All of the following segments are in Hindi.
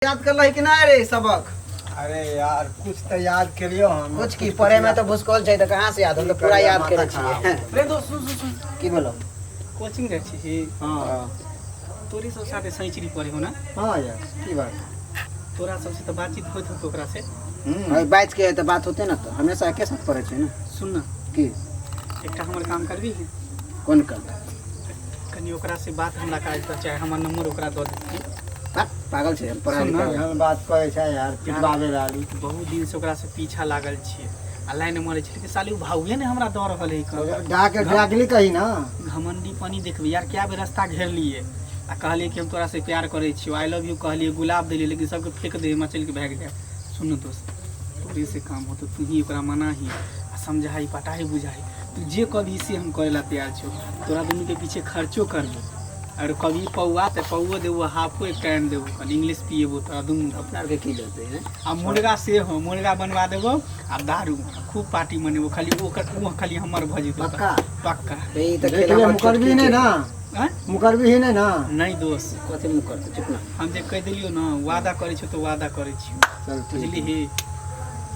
याद कर ली कि ना रे सबक? अरे यार कुछ तो याद करियो हम। कुछ की पढ़े में तो भूसकोल चाहिए, तो कहाँ से याद? हम तो पूरा याद करे छिए। रे दोस्त सुन सुन सुन की बोलो? कोचिंग जाइ छी। हाँ तोरी सब साथे सैचरी पढ़े हो ना? हाँ यार की बात। तोरा सबसे तो बातचीत होत हो ओकरा से। भाई बैठ के तो बात होते ना, तो हमेशा एके साथ पढ़े छिए ना। सुन ना की एकटा हमर काम करबी कौन कर? कनी ओकरा से बात हमरा काज पर चाहे हमर नंबर ओकरा दे देती। पागल छे पढ़ा सुन ना। हम बात करे छै यार पिटवावे वाली। बहुत दिन से ओकरा से पीछा लागल छिए। आ लाइन मारे छै कि साली भाउए ने हमरा दऽ रहल है। डाके डाकली कही ना। घमंडी पानी देखबी यार, क्या रास्ता घेर लिए आ कहलिए कि हम तोरा से प्यार करे छियो, आई लव यू कहलिए, गुलाब देलिए, लेकिन सबके फेंक दे मचल के भाग जाए। सुन दोस्त, तोरे से काम हो तो तू ही ओकरा मनाही आ समझाई पटाई बुझाई। तू जे कभी से हम करेला तैयार छो। तोरा दुनू के पीछे खर्चो करबो, और कभी पौआ तो पौओ देबो, हाफो एक टाइम देबो, इंग्लिश पिएबो तोरा दुनू अपना के की लेते हैं। आ मुर्गा से हो मुर्गा बनवा देबो आ दारू खूब पार्टी मनेबो। खाली ओकर वो खाली हमर भ जेतौ। पक्का पक्का। ए त देख ले खेला मुकरबी नहीं ना। हैं? मुकरबी ही नहीं ना। नहीं दोस्त, कथि मुंह करते? चुप ना। हम जे कह दिलियो ना वादा करे छो तो वादा करे छियो, चल बुझली ही।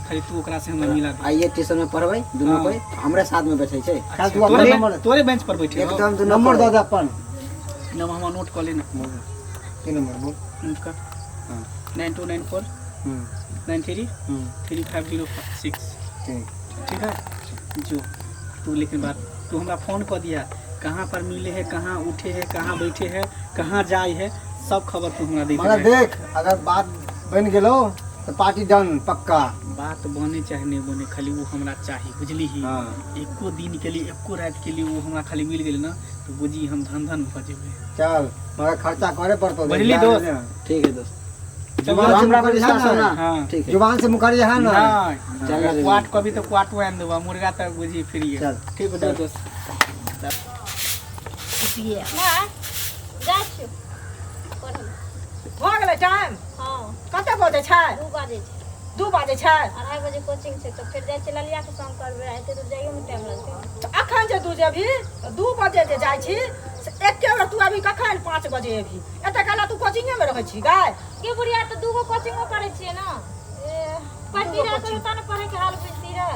खाली तू ओकरा से हमरा मिला दे। आइए ट्यूशन में पढ़बै दुनू कोई हमरे साथ में बैठे छै। का तू अपन नंबर तोरे बेंच पर बैठे हो। एकदम दुनू नंबर दे दे अपन। नंबर हम नोट कर लेना। की नंबर बोल। उनका हां 9294 93 3506। ठीक है जो तू, लेकिन बात तू हमरा फोन कर दिया, कहाँ पर मिले है, कहाँ उठे है, कहाँ बैठे है, कहाँ जाए है, सब खबर तू हमरा दे मगर दे। देख अगर बात बन गेलो तो पार्टी डन पक्का। बात बने चाहे नहीं बने, खाली वो हमरा चाहिए, बुझली ही। हाँ। एको दिन के लिए, एको रात के लिए वो हमरा खाली मिल गेल ना, तो बुझी हम धन धन भ जेबे। चल मगर खर्चा करे पड़तो। बुझली दोस्त? ठीक है दोस्त। जुबान से हमरा मुकरिया विश्वास हो ना। हाँ। ठीक है। जुबान से मुकरिया है ना। नहीं चल क्वाट कभी तो क्वाट वान देबा, मुर्गा तो बुझी फ्री है। चल। ठीक है दोस्त। माँ, जा छियो पढ़े। भ गेलै टाइम? हाँ, कते बजे छै? 2 बजे छै। 2 बजे छै। 2:30 बजे कोचिंग छै, तो फिर जाइ छै ललिया के संग करबे, एते तो जाइयो में टाइम लगतै। तऽ अखन जे तू जेबही 2 बजे जे जाइ छी से एके बेर तू अभी कखन 5 बजे एबही? एते काला तू कोचिंगे में रहै छी गाय? के बुढ़िया तो 2 गो कोचिंगो करे छिए ना। पढ़ती रह तो तना पढ़े के हाल बुझती रह।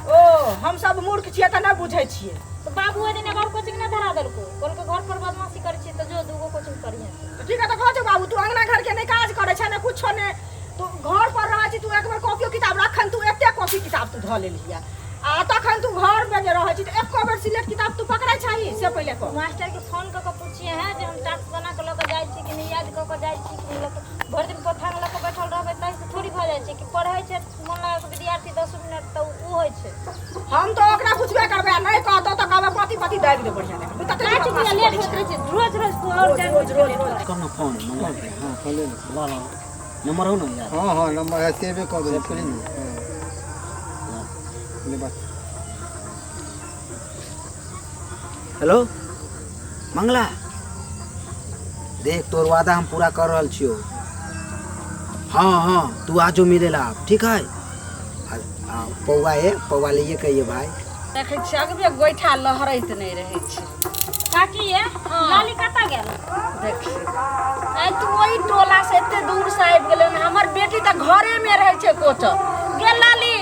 ओ हम सब मूर्ख छियै तऽ नहि बुझै छियै। तो बाबू ए दिन एगो कोचिंग ना धरा देलको, कोन के घर पर बदमाशी करे छी, तो जो 2 गो कोचिंग करिए। ठीक है तऽ कहै छौ बाबू तू अंगना घर के नहि काज करै छै ने कुछो ने, तू घर पर रहै छी, तू एक बेर कॉपी किताब रखन तू एते कॉपी किताब तू धऽ लेलियै आ तखन तू घर में जे रहै छी तऽ एको बेर सिलेट किताब तू पकड़ै छही से पहिले कह। मास्टर के फोन क के पूछिए है जे हम टास्क बना के लेके जाय छी कि नहीं, याद क के जाय छी कि नहीं, भर दिन पथा में लेके बैठल रहबे तै से थोड़ी भ जाय छै कि पढ़ै छै मन लगा के विद्यार्थी 10 मिनट तो उ होय छै। हम तो ओकरा पूछबे करबै आ नहीं कहतो तऽ कहबै पति दाबि दे बढ़िया ने। काहे कि लेट होत रहे छै रोज और टाइम रोज करना फोन मंगा दे। हां चले ला ला नंबर हो ना यार। हाँ हाँ नंबर है सेव कर दो। ले बात। हेलो मंगला, देख तोर वादा हम पूरा कर रहल छियो। हाँ हाँ तू आजो मिलेला ठीक है। पौवा है, पौवा लिए कहिए भाई। देखै छी अगबे गोइठा लहरैत नहीं रहे छै। काकी ये लाली कता गेल? देखी आई तू ओई टोला से एते दूर से आबि गेलै, हमर बेटी त घरे में रहे छै कोच। गेल लाली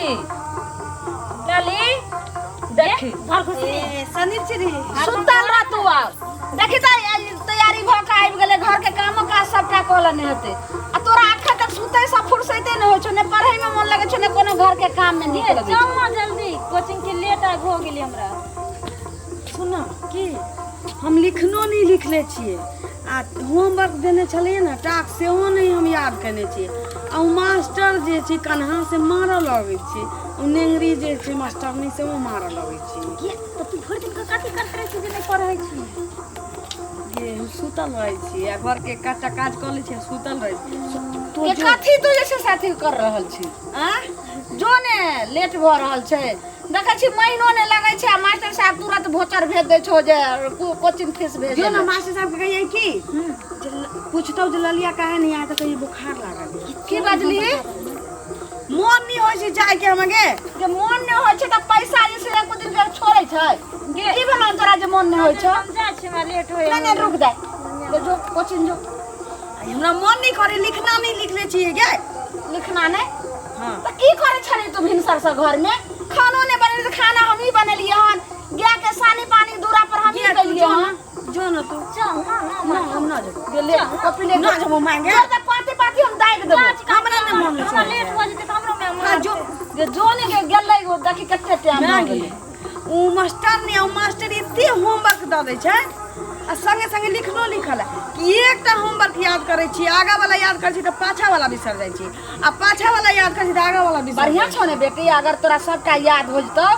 लाली देखी घर खुशी सनिचरी सुतल रह तू। देखी त तैयारी भ के आबि गेलै, घर के कामो काज सबटा कल ने हेतै आ तोरा आखा तक सुतै से फुर्सते न होइ छौ, ने पढ़ै में मन लगै छौ, ने कोनो घर के काम में नीक लगै छौ। चल जल्दी कोचिंग के लेट आ हो गेली हमरा। सुना की हम लिखनो नहीं लिखले छिए आ होमवर्क देने छलिए ना टास्क सेहो नहीं हम याद केने छिए। आ मास्टर जे छै कन्हा से मारऽ लगै छै, नेंगरी जे छै मास्टर नहीं से वो मारऽ लगै छै। ये तो तू भर दिन कथि करत रहे छी जे नहीं पढ़ै छी? ये हम सुतल रहै छी आ घर के काटा काज क लै छी, सुतल रहै छी। तू ये कथि तू जैसे साथी कर रहल छी? आ जो ने लेट भ रहल छै, देखै छी महीनो ने लगै छै आ मास्टर साहब तुरंत भोचर भेज दै छो जे कोचिंग फीस भेज जो ना मास्टर साहब के कहिए की पूछतो जे ललिया काहे नहीं आया तो कहिए बुखार लागल। की बाजली? मन नहीं होय छै जाय के हमगे। जे मन नहीं होय छै त पैसा जे से एको दिन के छोड़ै छै। की भेलै तोरा जे मन नहीं होय छै? हम जा छी, हमरा लेट होय। नहीं रुक दे जो कोचिंग जो। हमरा मन नहीं करे लिखना नहीं लिखले छिए गे लिखना नहीं हां तो की करे छले तू भिनसर से घर में खानो ने बने तो खाना हम ही बनेलिए हन गाय के सानी पानी दूरा पर हम ही कलिए हां जो न तू चल ना हम ना जो गेले कॉपी ले ना जब मांगे तो पाती पाती हम दाग देबो हमरा ने मन हमरा लेट हो जेते त हमरो में हां जो जो ने गेलै वो देखि कते टाइम ना हो गे गेलै उ मास्टर ने उ मास्टर एते होमवर्क द दै छै आ संगे संगे लिखलो लिखल है कि एकटा होमवर्क याद करे छी आगा वाला याद करे छी त पाछा वाला बिसर जाइ छी आ पाछा वाला याद करे छी त आगा वाला बिसर बढ़िया छौ ने बेटी अगर तोरा सबका याद हो जतो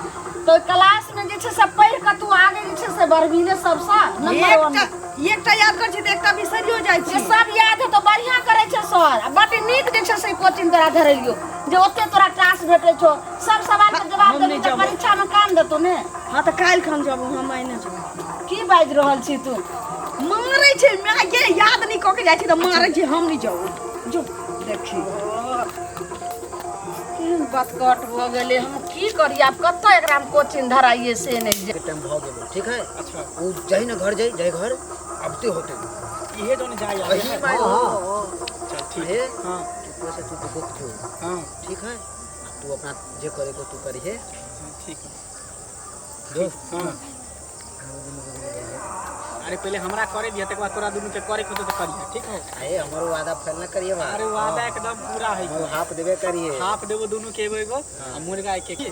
तो क्लास में जे छै से पढ़ के तू आगे जे छै से बढ़बी ने सबसा नंबर 1 एकटा याद करे छी त एकटा बिसरियो जाइ जे छी सब याद है तो बढ़िया करे छै सर आ बड़ी नीक जे छै से कोचिंग तोरा धरलियो जे ओते तोरा टास्क भेटे छौ सब सवाल के जवाब देबी त परीक्षा में काम देतो ने हां त काल खन जब हम आइने जब की बाज रहल छी तू मारै छै मैं ये याद नहीं क के जाइ छी त मारै छै हम नहीं जाऊ जो देखी केहन बात कट भ गेले हम की करी आब कत्तो एकरा हम कोचिंग धराइए से नहीं जे टाइम भ गेलो ठीक है अच्छा उ जाई ना घर जाई घर अब ते होते इहे जोन जाय वही हां माय हां चल ठीक है हां तू से तू दुख थो हां ठीक है तू अपना जे करे को तू करी है ठीक है दोस्त हां अरे पहले हमरा करे दिया तक बाद तोरा दुनू के करे को तो करिए ठीक है अरे हमरो वादा फेल ना करिए बा अरे वादा एकदम पूरा है हम हाफ देबे करिए हाफ देबो दुनू के एगो आ मुर्गा एक के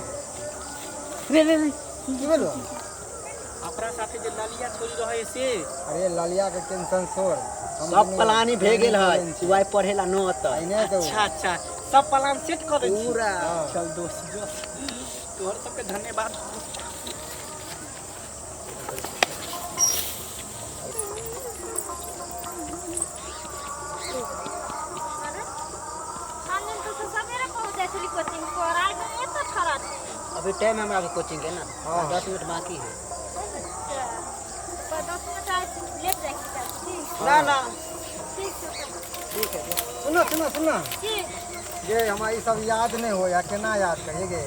रे की बोलो अपना साथे जे लालिया छोड़ी रहे से अरे लालिया के टेंशन छोड़ सब प्लान ही भे गेल है तू आई पढ़ेला न अत अच्छा अच्छा सब प्लान सेट कर दे पूरा चल दोस्त जो तोहर सबके धन्यवाद हम तो सवेरे पहुंचे छली कोचिंग पर आज एत खरा अभी टाइम हमरा के कोचिंग के ना 10 मिनट बाकी है पर 10 मिनट आज लेट जाएगी ठीक ना ना ठीक है सुनो सुनो सुनो ठीक ये हमारी सब याद नहीं हो या केना याद करिए गे